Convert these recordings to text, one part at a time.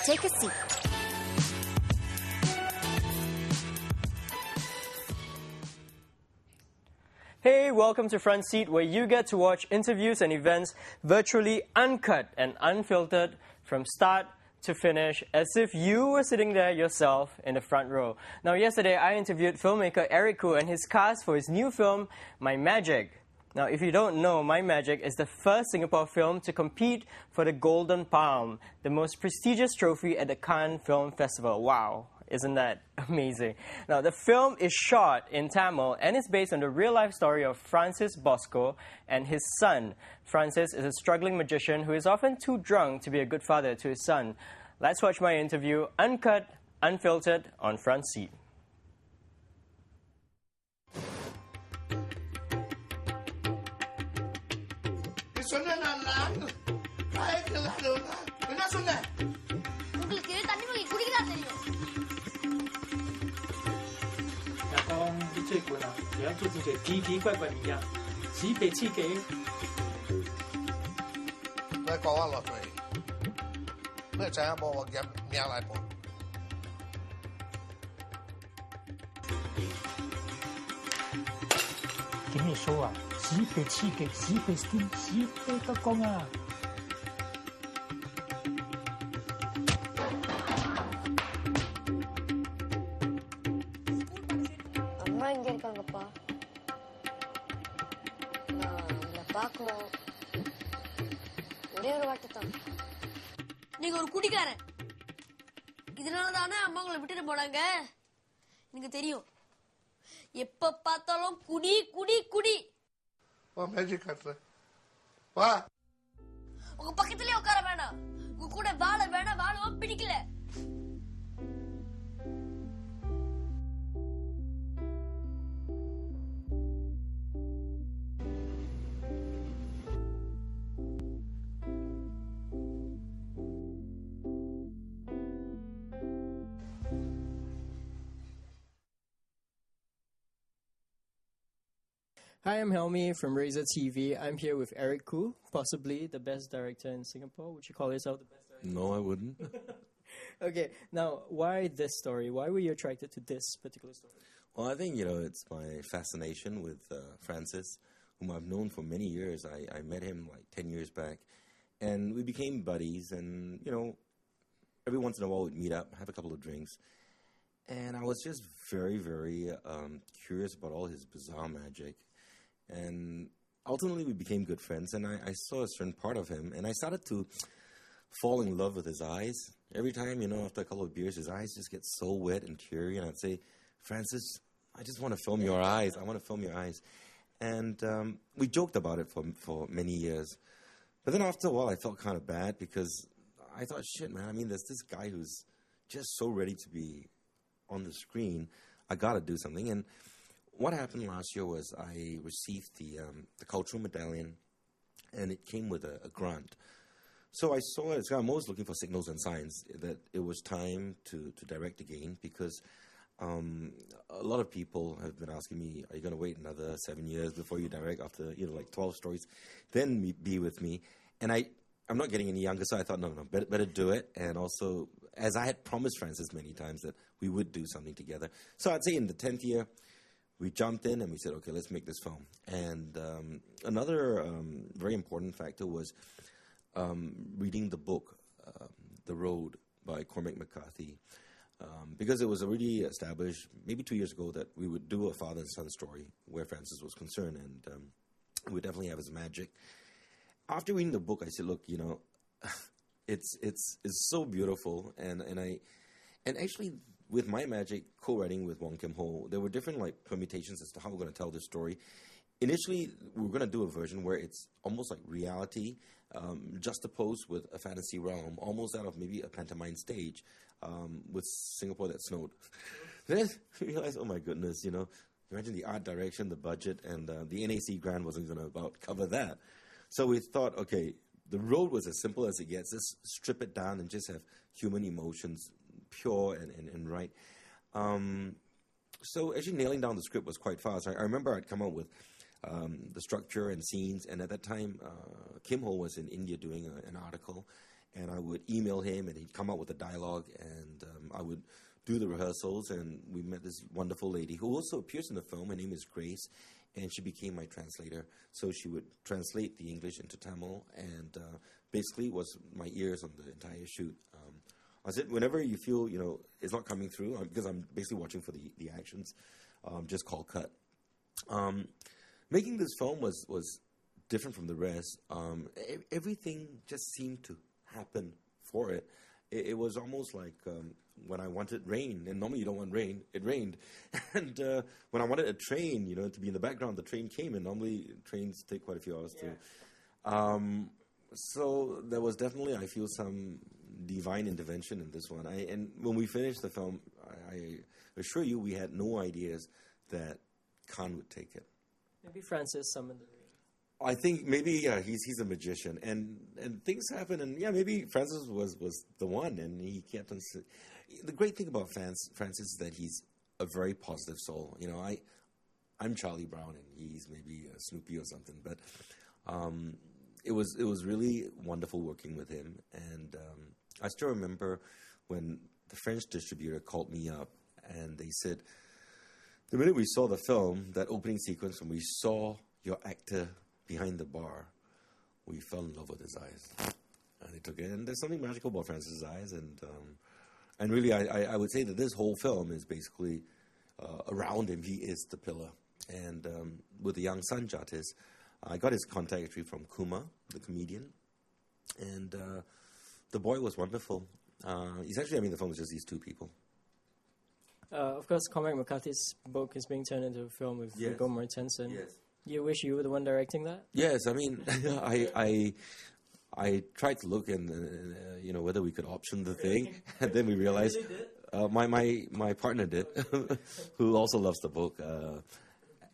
Take a seat. Hey, welcome to Front Seat, where you get to watch interviews and events virtually uncut and unfiltered from start to finish, as if you were sitting there yourself in the front row. Now, yesterday I interviewed filmmaker Eric Khoo and his cast for his new film, My Magic. Now, if you don't know, My Magic is the first Singapore film to compete for the Golden Palm, the most prestigious trophy at the Cannes Film Festival. Wow, isn't that amazing? Now, the film is shot in Tamil and is based on the real-life story of Francis Bosco and his son. Francis is a struggling magician who is often too drunk to be a good father to his son. Let's watch my interview, uncut, unfiltered, on Front Seat. நீங்க ஒரு குடிக்காரன். இதனால தானே அம்மா உங்களை விட்டுட்டு போனாங்க. எனக்கு தெரியும். எப்ப பார்த்தாலும் குடி குடி குடி. வா மேஜிக் காட்டுற. வா. உங்க பக்கத்துலயே உட்கார வேணாம். உங்க கூட வாழ வேணாம், வாழவும் பிடிக்கல. Hi, I'm Helmi from Razor TV. I'm here with Eric Khoo, possibly the best director in Singapore. Would you call yourself the best director? No, I wouldn't. Okay, now, why this story? Why were you attracted to this particular story? Well, I think, it's my fascination with Francis, whom I've known for many years. I met him like 10 years back, and we became buddies, and, every once in a while we'd meet up, have a couple of drinks, and I was just very, very curious about all his bizarre magic. And ultimately, we became good friends, and I saw a certain part of him, and I started to fall in love with his eyes. Every time, after a couple of beers, his eyes just get so wet and teary, and I'd say, Francis, I just want to film your eyes. I want to film your eyes. And we joked about it for many years. But then after a while, I felt kind of bad because I thought, shit, man, there's this guy who's just so ready to be on the screen. I got to do something. And what happened last year was I received the cultural medallion, and it came with a grant. So I saw it. I'm always looking for signals and signs that it was time to direct again, because a lot of people have been asking me, are you going to wait another 7 years before you direct after, 12 stories, then be with me? And I'm not getting any younger, so I thought, no, better do it. And also, as I had promised Francis many times that we would do something together. So I'd say in the 10th year, we jumped in and we said, okay, let's make this film. And another very important factor was reading the book, The Road by Cormac McCarthy, because it was already established maybe 2 years ago that we would do a father and son story where Francis was concerned, and we definitely have his magic. After reading the book, I said, look, it's so beautiful, and actually, with My Magic, co-writing with Wong Kim Ho, there were different permutations as to how we're going to tell this story. Initially, we were going to do a version where it's almost like reality, juxtaposed with a fantasy realm, almost out of maybe a pantomime stage, with Singapore that snowed. Then we realized, oh my goodness, imagine the art direction, the budget, and the NAC grant wasn't going to about cover that. So we thought, okay, the road was as simple as it gets. Just strip it down and just have human emotions, pure and right. So actually nailing down the script was quite fast. I remember I'd come up with the structure and scenes, and at that time, Kim Ho was in India doing an article, and I would email him, and he'd come up with a dialogue, and I would do the rehearsals, and we met this wonderful lady who also appears in the film. Her name is Grace, and she became my translator. So she would translate the English into Tamil, and basically was my ears on the entire shoot. I said, whenever you feel, it's not coming through, because I'm basically watching for the actions, just call cut. Making this film was different from the rest. Everything just seemed to happen for it. It was almost like when I wanted rain, and normally you don't want rain, it rained. And when I wanted a train, to be in the background, the train came, and normally trains take quite a few hours too. So there was definitely, I feel, some divine intervention in this one. And when we finished the film, I assure you, we had no ideas that Khan would take it. Maybe Francis summoned the rain. I think maybe he's a magician, and things happen, and maybe Francis was the one, and he kept on. The great thing about Francis is that he's a very positive soul. I'm Charlie Brown, and he's maybe Snoopy or something, but it was really wonderful working with him, and I still remember when the French distributor called me up, and they said, the minute we saw the film, that opening sequence, when we saw your actor behind the bar, we fell in love with his eyes. And they took it. And there's something magical about Francis' eyes. And really, I would say that this whole film is basically around him. He is the pillar. And with the young son, Jatis, I got his contact actually from Kuma, the comedian. And the boy was wonderful. Essentially, the film was just these two people. Of course, Cormac McCarthy's book is being turned into a film with Viggo Mortensen. Yes. You wish you were the one directing that? Yes, I tried to look and whether we could option the thing, and then we realized my partner did, who also loves the book,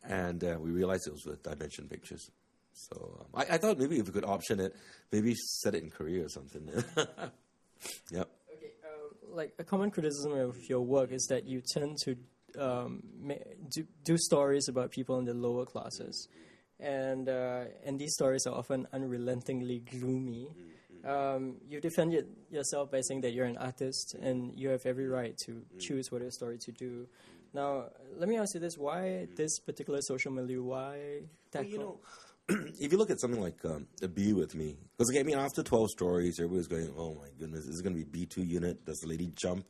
and we realized it was with Dimension Pictures. So I thought maybe if we could option it, maybe set it in Korea or something. Yep. Okay, like a common criticism of your work is that you tend to do stories about people in the lower classes, and these stories are often unrelentingly gloomy. You defend yourself by saying that you're an artist and you have every right to choose what story to do. Now, let me ask you this: why this particular social milieu? Why that? Well, if you look at something like Be With Me, because after 12 stories, everybody's going, "Oh my goodness, this is going to be B2 unit." Does the lady jump?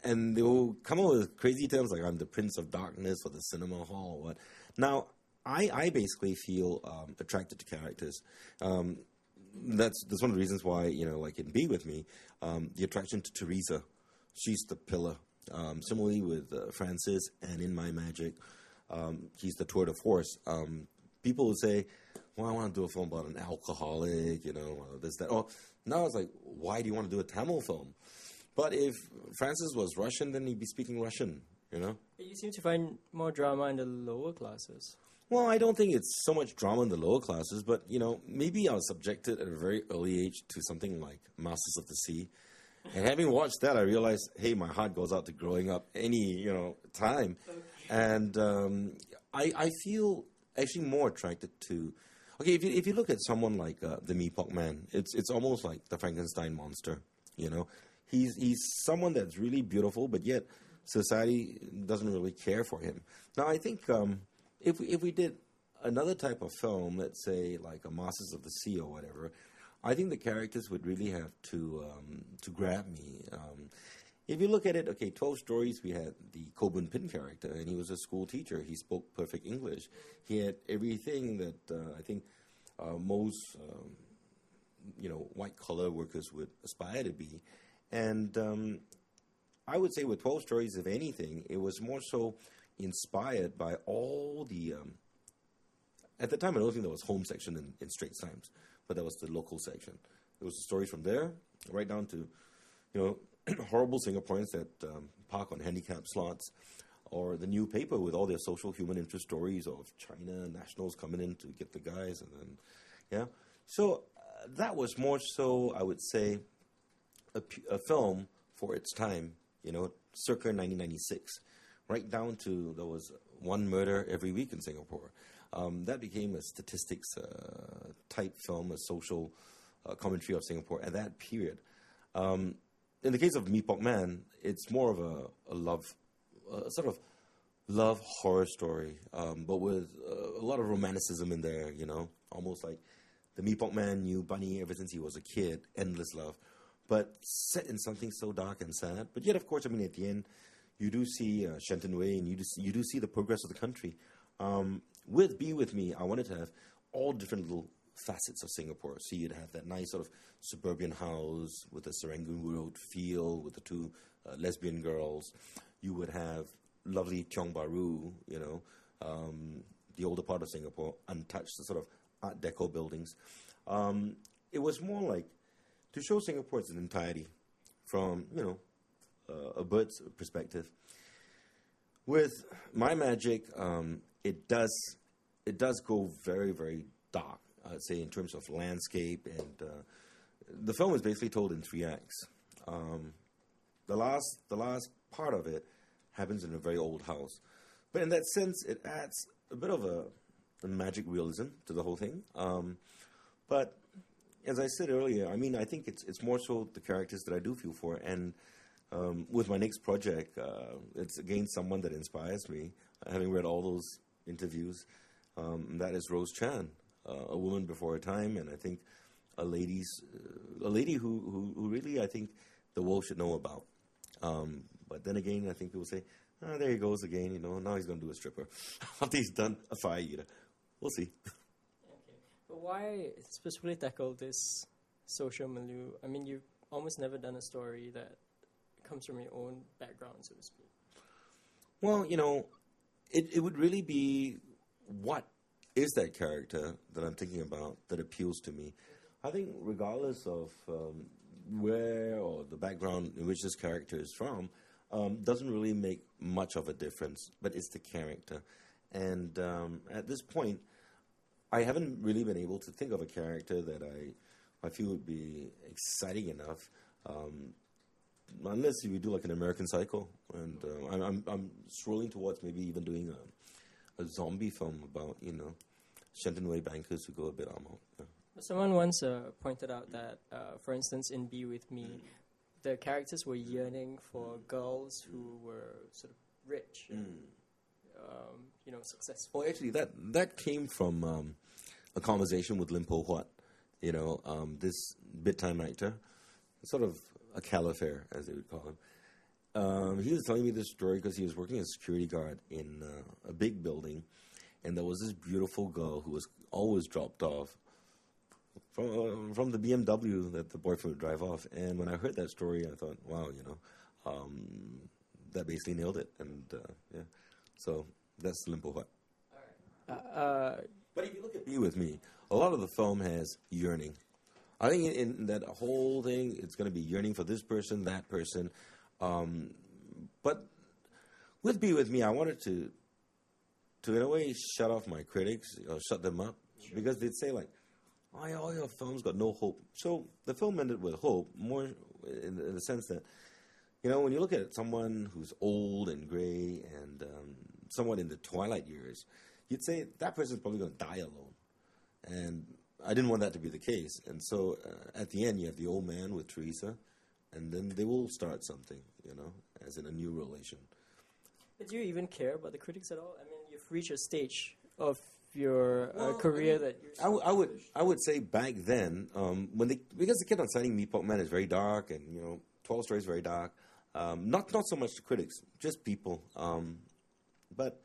And they will come up with crazy terms like I'm the Prince of Darkness or the Cinema Hall or what. Now, I basically feel attracted to characters. That's one of the reasons why, like in Be With Me, the attraction to Teresa, she's the pillar. Similarly with Francis and In My Magic, he's the tour de force. People would say, well, I want to do a film about an alcoholic, this, that. Oh, now it's like, why do you want to do a Tamil film? But if Francis was Russian, then he'd be speaking Russian, You seem to find more drama in the lower classes. Well, I don't think it's so much drama in the lower classes, but, maybe I was subjected at a very early age to something like Masters of the Sea. And having watched that, I realized, hey, my heart goes out to growing up any, time. Okay. And I feel actually more attracted to... Okay, if you look at someone like the Meepok Man, it's almost like the Frankenstein monster, He's someone that's really beautiful, but yet society doesn't really care for him. Now, I think if we did another type of film, let's say like a Masters of the Sea or whatever, I think the characters would really have to grab me. If you look at it, 12 stories, we had the Kobun Pin character, and he was a school teacher. He spoke perfect English. He had everything that I think most white-collar workers would aspire to be. And I would say with 12 stories, if anything, it was more so inspired by all the... at the time, I don't think there was home section in Straits Times, but there was the local section. There was the stories from there, right down to, horrible Singaporeans that park on handicap slots, or the new paper with all their social human interest stories of China nationals coming in to get the guys, and then, So that was more so, I would say, a film for its time, circa 1996, right down to there was one murder every week in Singapore. That became a statistics type film, a social commentary of Singapore at that period. In the case of Mee Pok Man, it's more of a love, sort of love horror story, but with a lot of romanticism in there, almost like the Mee Pok Man knew Bunny ever since he was a kid, endless love, but set in something so dark and sad. But yet, of course, at the end, you do see Shenton Way, and you do see the progress of the country. With Be With Me, I wanted to have all different little facets of Singapore. So you'd have that nice sort of suburban house with a Serangoon Road feel with the two lesbian girls. You would have lovely Tiong Bahru, the older part of Singapore, untouched, the sort of Art Deco buildings. It was more like to show Singapore as an entirety from, a bird's perspective. With My Magic, it does go very, very dark, I'd say, in terms of landscape, and the film is basically told in 3 acts. The last part of it happens in a very old house, but in that sense, it adds a bit of a magic realism to the whole thing. But as I said earlier, I think it's more so the characters that I do feel for, and with my next project, it's again someone that inspires me. Having read all those interviews, that is Rose Chan, a woman before her time, and I think a lady who really I think the world should know about. But then again, I think people say, there he goes again, now he's going to do a stripper after he's done a fire eater. We'll see. Okay. But why specifically tackle this social milieu? You've almost never done a story that comes from your own background, so to speak. Well, it would really be what is that character that I'm thinking about that appeals to me. I think regardless of where or the background in which this character is from, doesn't really make much of a difference, but it's the character. And at this point, I haven't really been able to think of a character that I feel would be exciting enough, unless you do like an American Psycho. And I'm swirling towards maybe even doing a zombie film about, Shenton Way bankers who go a bit amok. Yeah. Someone once pointed out that, for instance, in Be With Me, the characters were yearning for girls who were sort of rich and, successful. Well, actually, that came from a conversation with Lim Po Huat, this bit-time actor, sort of a caliphate, as they would call him. He was telling me this story because he was working as a security guard in a big building, and there was this beautiful girl who was always dropped off from the BMW that the boyfriend would drive off. And when I heard that story, I thought, wow, that basically nailed it. And yeah, so that's Lim Po Huat. But if you look at Be With Me, a lot of the film has yearning. I think in that whole thing, it's going to be yearning for this person, that person. But with Be With Me, I wanted to in a way shut off my critics, or shut them up, because they'd say like, all your films got no hope. So the film ended with hope, more in the sense that, when you look at someone who's old and gray and somewhat in the twilight years, you'd say that person's probably going to die alone. And I didn't want that to be the case. And so at the end, you have the old man with Teresa, and then they will start something, as in a new relation. But do you even care about the critics at all? You've reached a stage of your career that you're... I would say back then, because they kept on signing Mee Pok Man is very dark, and 12 Stories is very dark. Not so much the critics, just people. But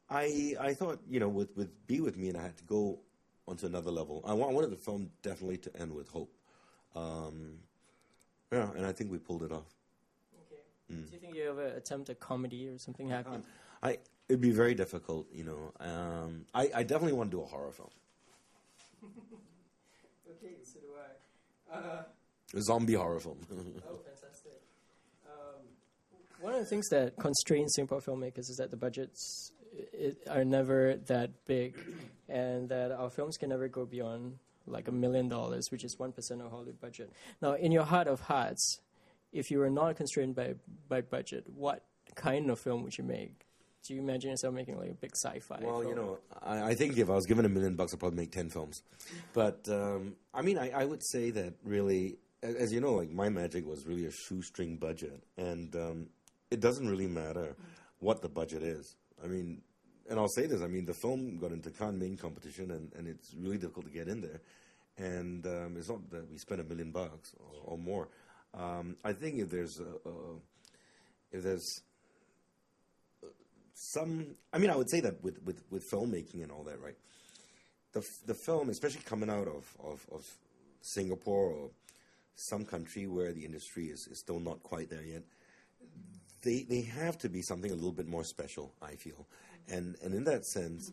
I thought, with Be With Me, and I had to go onto another level. I wanted the film definitely to end with hope. And I think we pulled it off. Okay. Do you think you ever attempt a comedy or something happy? It'd be very difficult, I definitely want to do a horror film. Okay, so do I. A zombie horror film. Oh, fantastic. One of the things that constrains Singapore filmmakers is that the budgets are never that big, and that our films can never go beyond like $1 million, which is 1% of Hollywood budget. Now, in your heart of hearts, if you were not constrained by budget, what kind of film would you make? do you imagine yourself making like a big sci-fi Well, film? you know, I think if I was given $1 million, I'd probably make 10 films. But, I mean, I would say that really, as you know, like my magic was really a shoestring budget. And it doesn't really matter what the budget is. I mean, and I'll say this, I mean, the film got into Cannes main competition, and it's really difficult to get in there. And it's not that we spent $1 million or more. I think if there's some, I mean, I would say that with filmmaking and all that, right? The film, especially coming out of Singapore or some country where the industry is still not quite there yet, they have to be something a little bit more special, I feel. And in that sense,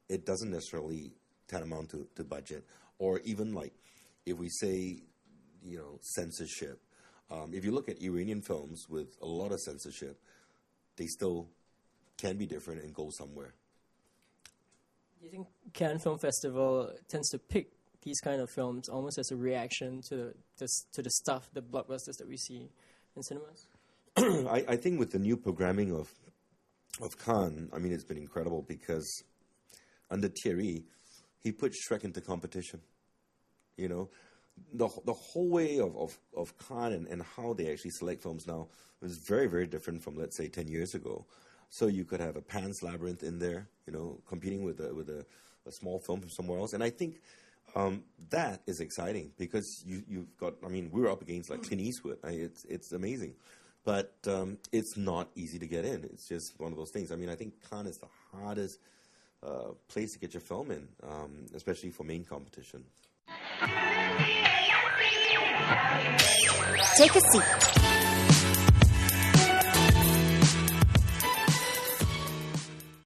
it doesn't necessarily tantamount to budget, or even like if we say, you know, censorship. If you look at Iranian films with a lot of censorship, they still can be different and go somewhere. Do you think Cannes Film Festival tends to pick these kind of films almost as a reaction to the stuff, the blockbusters that we see in cinemas? I think with the new programming of Cannes, I mean, it's been incredible because under Thierry, he put Shrek into competition. You know, the whole way of Cannes and how they actually select films now is very, very different from, let's say, 10 years ago. So you could have a Pan's Labyrinth in there, you know, competing with a small film from somewhere else. And I think that is exciting because you've got, I mean, we were up against like Clint Eastwood. It's amazing. But it's not easy to get in. It's just one of those things. I mean, I think Cannes is the hardest place to get your film in, especially for main competition. Take a seat.